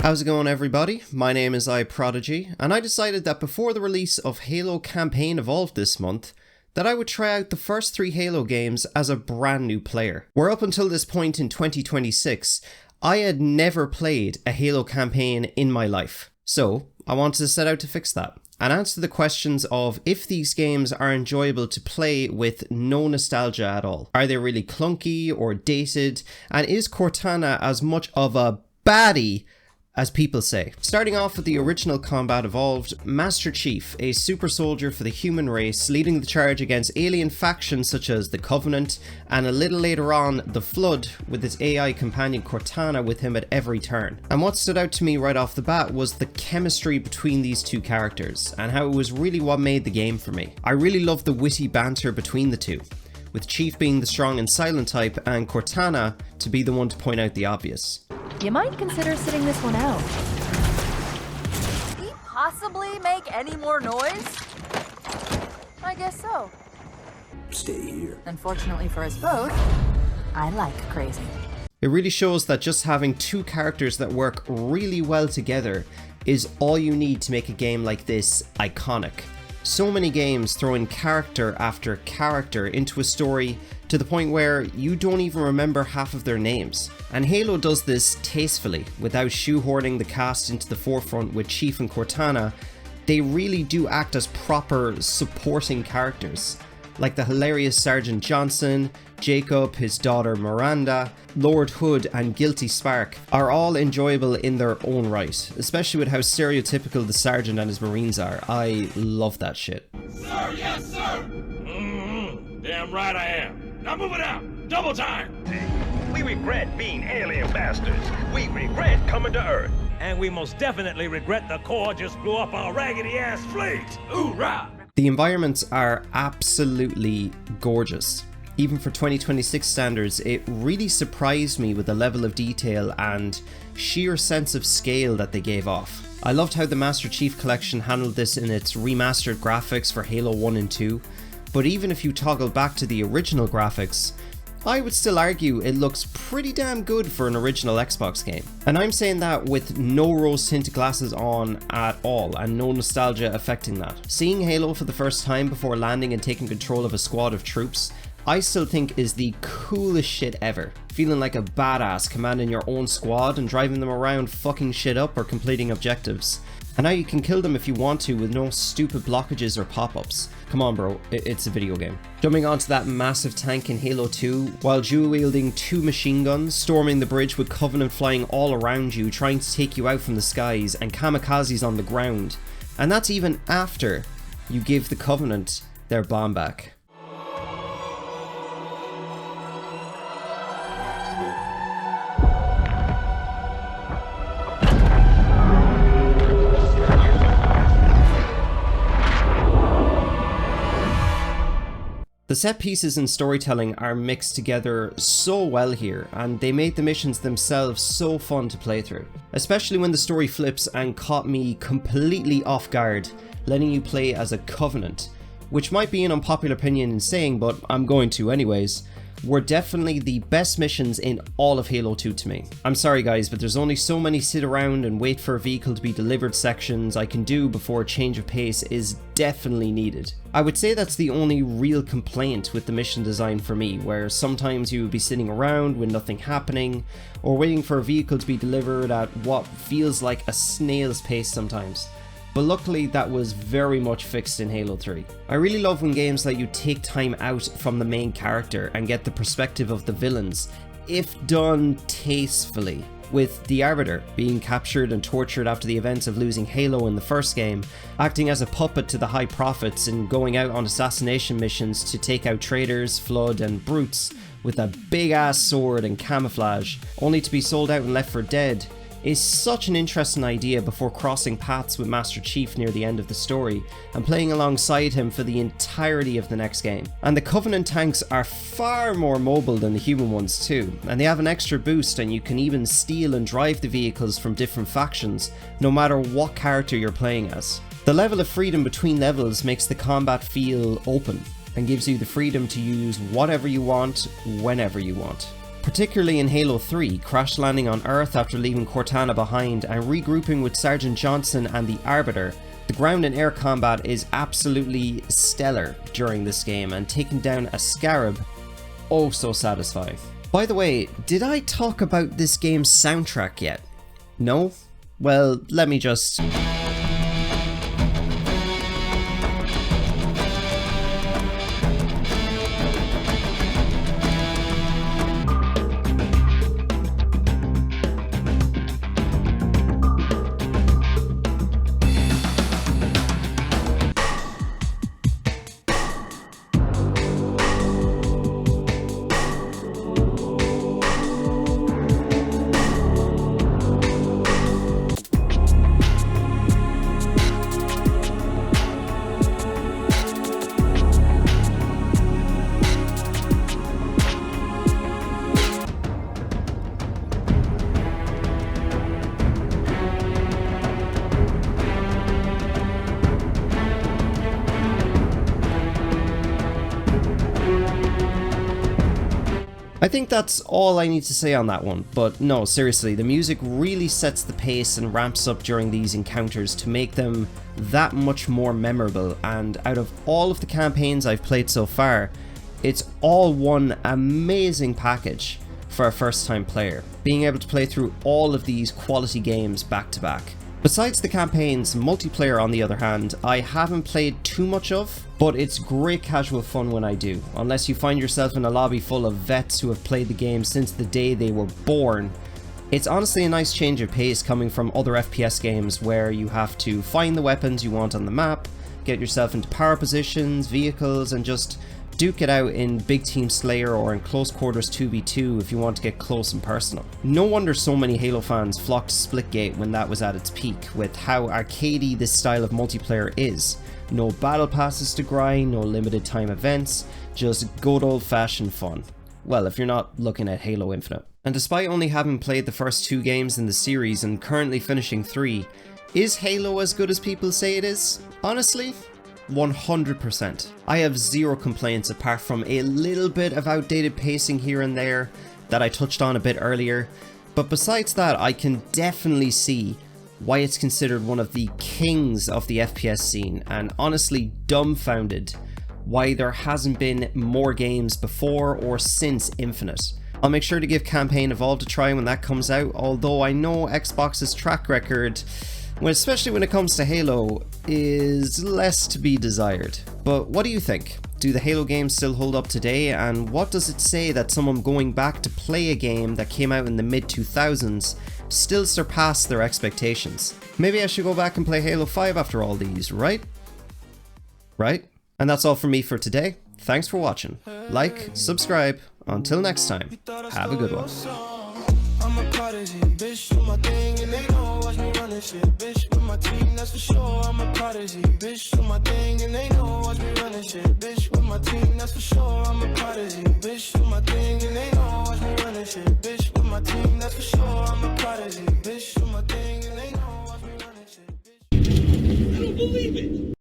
How's it going, everybody? My name is iProdigy, and I decided that before the release of Halo Campaign Evolved this month, that I would try out the first 3 Halo games as a brand new player. Where up until this point in 2026, I had never played a Halo campaign in my life. So, I wanted to set out to fix that, and answer the questions of if these games are enjoyable to play with no nostalgia at all. Are they really clunky or dated, and is Cortana as much of a baddie as people say? Starting off with the original Combat Evolved, Master Chief, a super soldier for the human race, leading the charge against alien factions such as the Covenant, and a little later on, the Flood, with his AI companion Cortana with him at every turn. And what stood out to me right off the bat was the chemistry between these two characters, and how it was really what made the game for me. I really loved the witty banter between the two, with Chief being the strong and silent type, and Cortana to be the one to point out the obvious. You might consider sitting this one out. Did he possibly make any more noise? I guess so. Stay here. Unfortunately for us both, I like crazy. It really shows that just having two characters that work really well together is all you need to make a game like this iconic. So many games throw in character after character into a story to the point where you don't even remember half of their names. And Halo does this tastefully, without shoehorning the cast into the forefront with Chief and Cortana. They really do act as proper supporting characters, like the hilarious Sergeant Johnson, Jacob, his daughter Miranda, Lord Hood and Guilty Spark are all enjoyable in their own right, especially with how stereotypical the Sergeant and his Marines are. I love that shit. Sir, yes, sir! Damn right I am. Now move it out! Double time! We regret being alien bastards. We regret coming to Earth. And we most definitely regret the Corps just blew up our raggedy-ass fleet! Hoorah! The environments are absolutely gorgeous. Even for 2026 standards, it really surprised me with the level of detail and sheer sense of scale that they gave off. I loved how the Master Chief Collection handled this in its remastered graphics for Halo 1 and 2, but even if you toggle back to the original graphics, I would still argue it looks pretty damn good for an original Xbox game. And I'm saying that with no rose tinted glasses on at all, and no nostalgia affecting that. Seeing Halo for the first time before landing and taking control of a squad of troops, I still think is the coolest shit ever. Feeling like a badass commanding your own squad and driving them around fucking shit up or completing objectives. And now you can kill them if you want to with no stupid blockages or pop-ups. Come on bro, it's a video game. Jumping onto that massive tank in Halo 2, while dual-wielding 2 machine guns, storming the bridge with Covenant flying all around you, trying to take you out from the skies, and kamikazes on the ground. And that's even after you give the Covenant their bomb back. The set pieces and storytelling are mixed together so well here, and they made the missions themselves so fun to play through. Especially when the story flips and caught me completely off guard, letting you play as a Covenant, which might be an unpopular opinion in saying, but I'm going to anyways, were definitely the best missions in all of Halo 2 to me. I'm sorry guys, but there's only so many sit around and wait for a vehicle to be delivered sections I can do before a change of pace is definitely needed. I would say that's the only real complaint with the mission design for me, where sometimes you would be sitting around with nothing happening, or waiting for a vehicle to be delivered at what feels like a snail's pace sometimes. But luckily that was very much fixed in Halo 3. I really love when games let you take time out from the main character and get the perspective of the villains, if done tastefully. With the Arbiter being captured and tortured after the events of losing Halo in the first game, acting as a puppet to the High Prophets and going out on assassination missions to take out traitors, Flood and Brutes with a big ass sword and camouflage, only to be sold out and left for dead, is such an interesting idea before crossing paths with Master Chief near the end of the story and playing alongside him for the entirety of the next game. And the Covenant tanks are far more mobile than the human ones too, and they have an extra boost, and you can even steal and drive the vehicles from different factions no matter what character you're playing as. The level of freedom between levels makes the combat feel open and gives you the freedom to use whatever you want, whenever you want. particularly in Halo 3, crash landing on Earth after leaving Cortana behind and regrouping with Sergeant Johnson and the Arbiter. The ground and air combat is absolutely stellar during this game, and taking down a Scarab, oh so satisfying. By the way, did I talk about this game's soundtrack yet? No? Well, let me just... I think that's all I need to say on that one, but no, seriously, the music really sets the pace and ramps up during these encounters to make them that much more memorable, and out of all of the campaigns I've played so far, it's all one amazing package for a first time player, being able to play through all of these quality games back to back. Besides the campaigns, multiplayer on the other hand, I haven't played too much of, but it's great casual fun when I do, unless you find yourself in a lobby full of vets who have played the game since the day they were born. It's honestly a nice change of pace coming from other FPS games where you have to find the weapons you want on the map, get yourself into power positions, vehicles, and just duke it out in Big Team Slayer or in Close Quarters 2v2 if you want to get close and personal. No wonder so many Halo fans flocked to Splitgate when that was at its peak, with how arcadey this style of multiplayer is. No battle passes to grind, no limited time events, just good old fashioned fun. Well, if you're not looking at Halo Infinite. And despite only having played the first 2 games in the series and currently finishing 3, is Halo as good as people say it is? Honestly? 100%. I have zero complaints apart from a little bit of outdated pacing here and there that I touched on a bit earlier, but besides that I can definitely see why it's considered one of the kings of the FPS scene, and honestly dumbfounded why there hasn't been more games before or since Infinite. I'll make sure to give Campaign Evolved a try when that comes out, although I know Xbox's track record, especially when it comes to Halo, is less to be desired. But what do you think? Do the Halo games still hold up today, and what does it say that someone going back to play a game that came out in the mid-2000s still surpassed their expectations? Maybe I should go back and play Halo 5 after all these, right? Right? And that's all from me for today. Thanks for watching. Like, subscribe. Until next time, have a good one. I'm a prodigy, bitch, do my thing, and they know watch me running shit, bitch, with my team, that's for sure. I'm a prodigy, bitch, do my thing, and they know watch me running shit, bitch, with my team, that's for sure. I'm a prodigy, bitch, do my thing, and they know watch me running shit, bitch, with my team, that's for sure. I'm a prodigy, bitch, do my thing, and they know watch me running shit, bitch. I don't believe it!